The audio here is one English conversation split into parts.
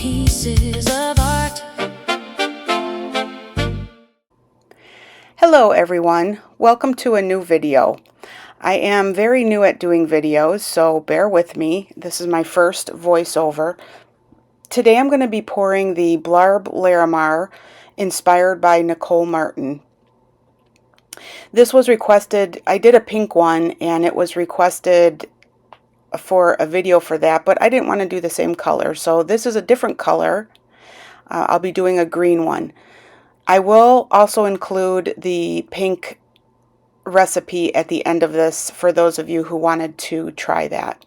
pieces of art. Hello everyone, welcome to a new video. I am very new at doing videos, so bear with me. This is my first voiceover. Today I'm going to be pouring the Blob Larimar inspired by Nicole Martin. This was requested, I did a pink one and it was requested for a video for that, but I didn't want to do the same color, so this is a different color. I'll be doing a green one. I will also include the pink recipe at the end of this for those of you who wanted to try that.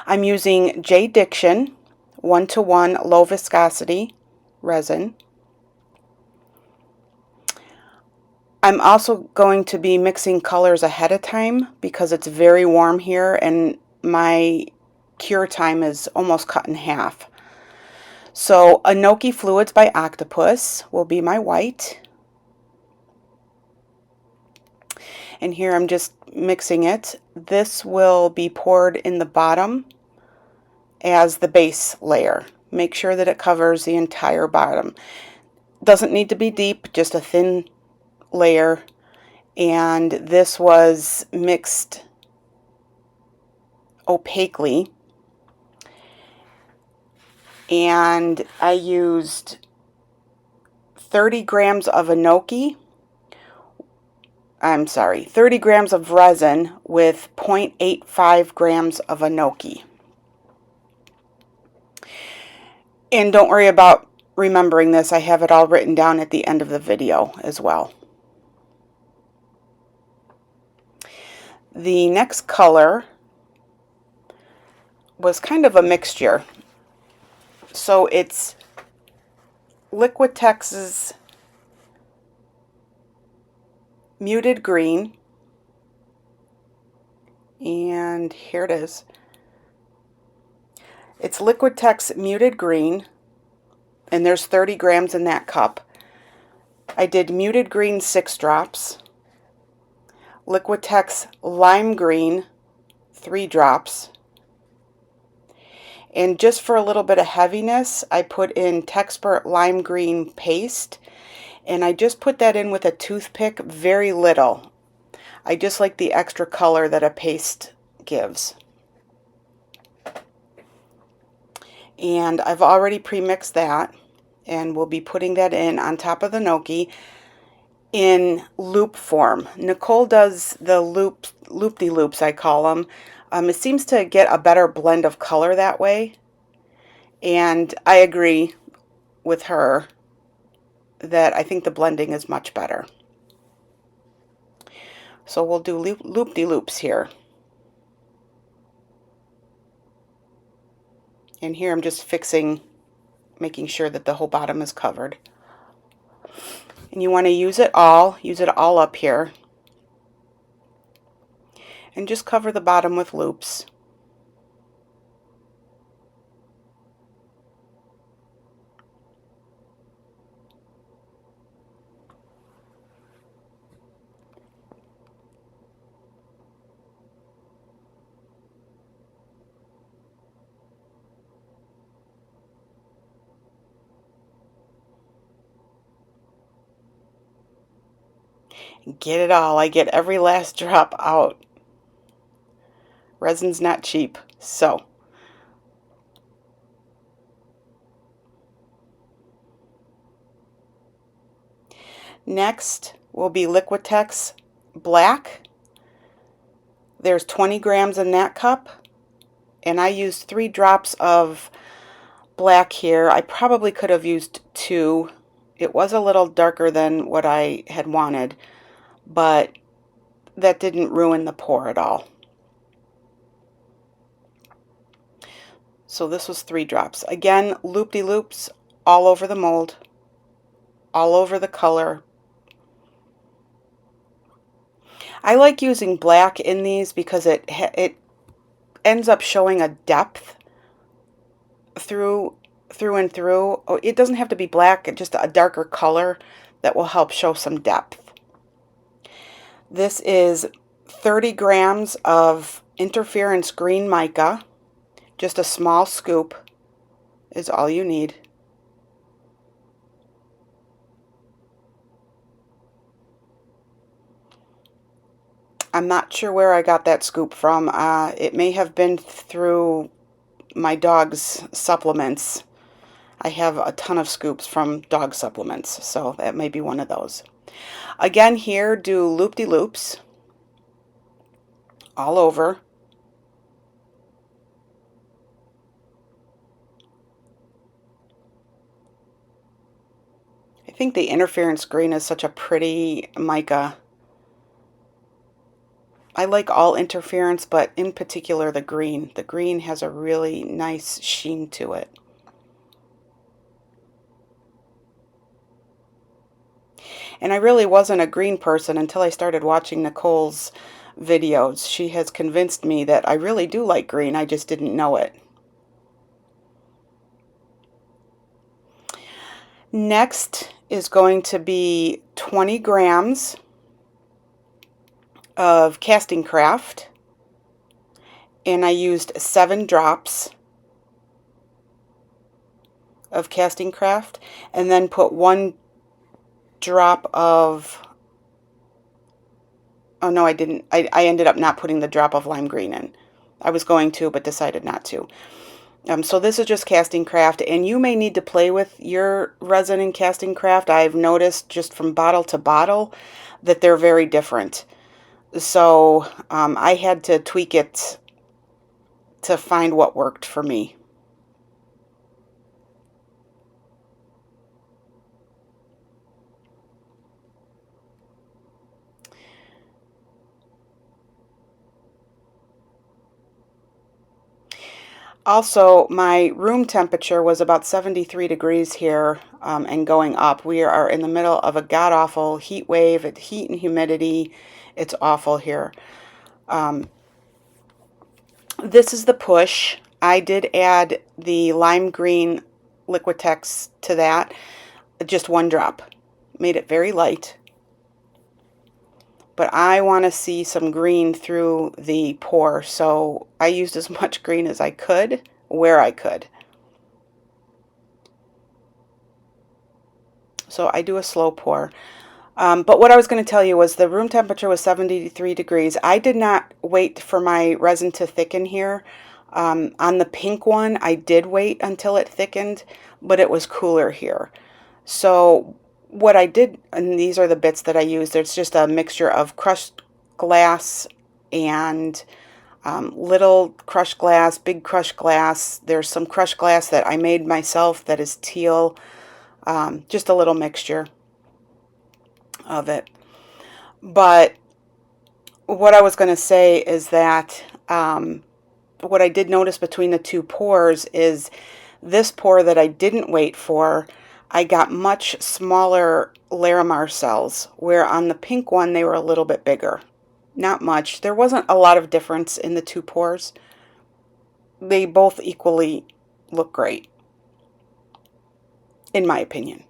I'm using J. Diction 1:1 low viscosity resin. I'm also going to be mixing colors ahead of time because it's very warm here and my cure time is almost cut in half. So Enoki Fluids by Octopus will be my white. And here I'm just mixing it. This will be poured in the bottom as the base layer. Make sure that it covers the entire bottom. Doesn't need to be deep, just a thin layer. And this was mixed opaquely. And I used 30 grams of Enoki. 30 grams of resin with 0.85 grams of Enoki. And don't worry about remembering this, I have it all written down at the end of the video as well. The next color was kind of a mixture. So it's Liquitex's Muted Green, and here it is. It's Liquitex Muted Green, and there's 30 grams in that cup. I did Muted Green 6 drops, Liquitex Lime Green 3 drops, and just for a little bit of heaviness, I put in Texpert Lime Green paste, and I just put that in with a toothpick, very little. I just like the extra color that a paste gives. And I've already pre-mixed that, and we'll be putting that in on top of the gnocchi in loop form. Nicole does the loop-de-loops, I call them. It seems to get a better blend of color that way, and I agree with her that I think the blending is much better. So we'll do loop-de-loops here. And here I'm just making sure that the whole bottom is covered. And you want to use it all up here. And just cover the bottom with loops. Get it all. I get every last drop out. Resin's not cheap, so. Next will be Liquitex Black. There's 20 grams in that cup, and I used 3 drops of black here. I probably could have used 2. It was a little darker than what I had wanted, but that didn't ruin the pour at all. So this was 3 drops. Again, loop-de-loops all over the mold, all over the color. I like using black in these because it ends up showing a depth through and through. Oh, it doesn't have to be black, just a darker color that will help show some depth. This is 30 grams of interference green mica, just a small scoop is all you need. I'm not sure where I got that scoop from. It may have been through my dog's supplements. I have a ton of scoops from dog supplements, so that may be one of those. Again, here, do loop-de-loops all over. I think the interference green is such a pretty mica. I like all interference, but in particular the green. The green has a really nice sheen to it. And I really wasn't a green person until I started watching Nicole's videos. She has convinced me that I really do like green, I just didn't know it. Next is going to be 20 grams of casting craft, and I used 7 drops of casting craft, and then put 1 drop of, oh no, I didn't. I ended up not putting the drop of lime green in. I was going to, but decided not to. So this is just casting craft, and you may need to play with your resin and casting craft. I've noticed just from bottle to bottle that they're very different. So I had to tweak it to find what worked for me. Also, my room temperature was about 73 degrees here and going up. We are in the middle of a god-awful heat wave. It's heat and humidity. It's awful here. This is the push. I did add the lime green Liquitex to that. Just 1 drop. Made it very light. But I want to see some green through the pour, so I used as much green as I could, where I could. So I do a slow pour. But what I was going to tell you was the room temperature was 73 degrees. I did not wait for my resin to thicken here. On the pink one, I did wait until it thickened, but it was cooler here. So what I did, and these are the bits that I used, there's just a mixture of crushed glass and little crushed glass, big crushed glass. There's some crushed glass that I made myself that is teal, just a little mixture of it. But what I was going to say is that what I did notice between the 2 pours is this pour that I didn't wait for, I got much smaller Larimar cells, where on the pink one they were a little bit bigger. Not much. There wasn't a lot of difference in the 2 pours. They both equally look great, in my opinion.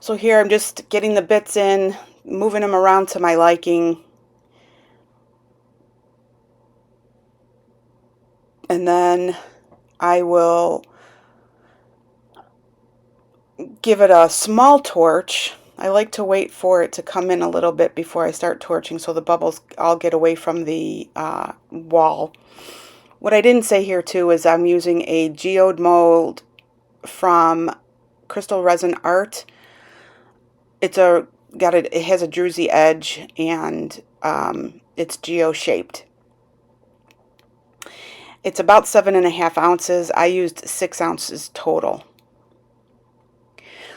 So here I'm just getting the bits in, moving them around to my liking. And then I will give it a small torch. I like to wait for it to come in a little bit before I start torching so the bubbles all get away from the wall. What I didn't say here too is I'm using a geode mold from Crystal Resin Art. It has a druzy edge, and it's geo-shaped. It's about 7.5 ounces. I used 6 ounces total.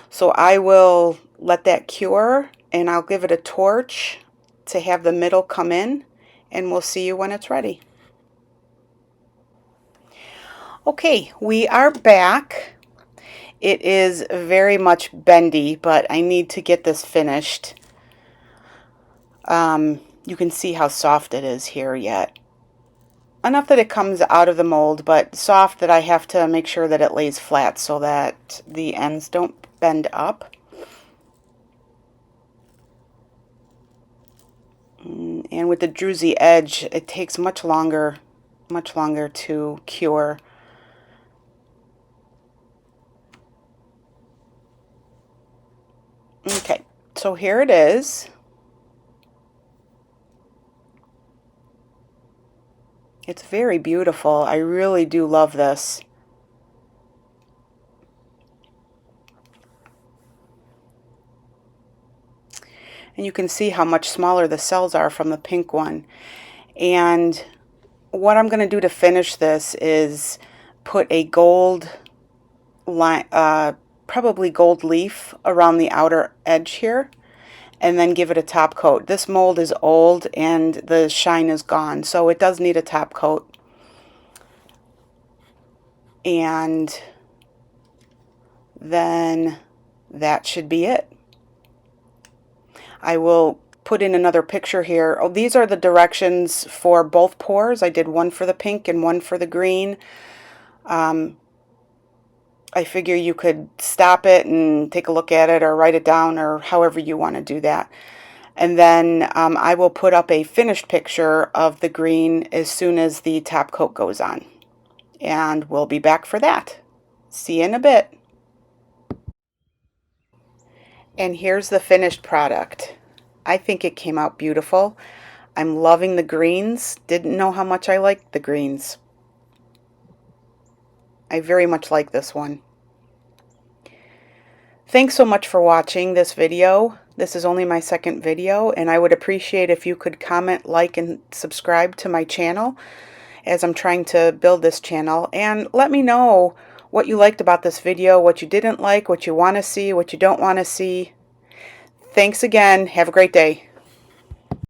So I will let that cure, and I'll give it a torch to have the middle come in, and we'll see you when it's ready. Okay, we are back. It is very much bendy, but I need to get this finished. You can see how soft it is here yet. Enough that it comes out of the mold, but soft that I have to make sure that it lays flat so that the ends don't bend up. And with the druzy edge, it takes much longer to cure. Okay, so here it is. It's very beautiful. I really do love this. And you can see how much smaller the cells are from the pink one. And what I'm going to do to finish this is put a gold line, probably gold leaf around the outer edge here, and then give it a top coat. This mold is old and the shine is gone, so it does need a top coat. And then that should be it. I will put in another picture here. Oh, these are the directions for both pours. I did one for the pink and one for the green. I figure you could stop it and take a look at it or write it down or however you want to do that. And then I will put up a finished picture of the green as soon as the top coat goes on. And we'll be back for that. See you in a bit. And here's the finished product. I think it came out beautiful. I'm loving the greens. Didn't know how much I liked the greens. I very much like this one. Thanks so much for watching this video. This is only my second video, and I would appreciate if you could comment, like, and subscribe to my channel as I'm trying to build this channel. And let me know what you liked about this video, what you didn't like, what you want to see, what you don't want to see. Thanks again. Have a great day.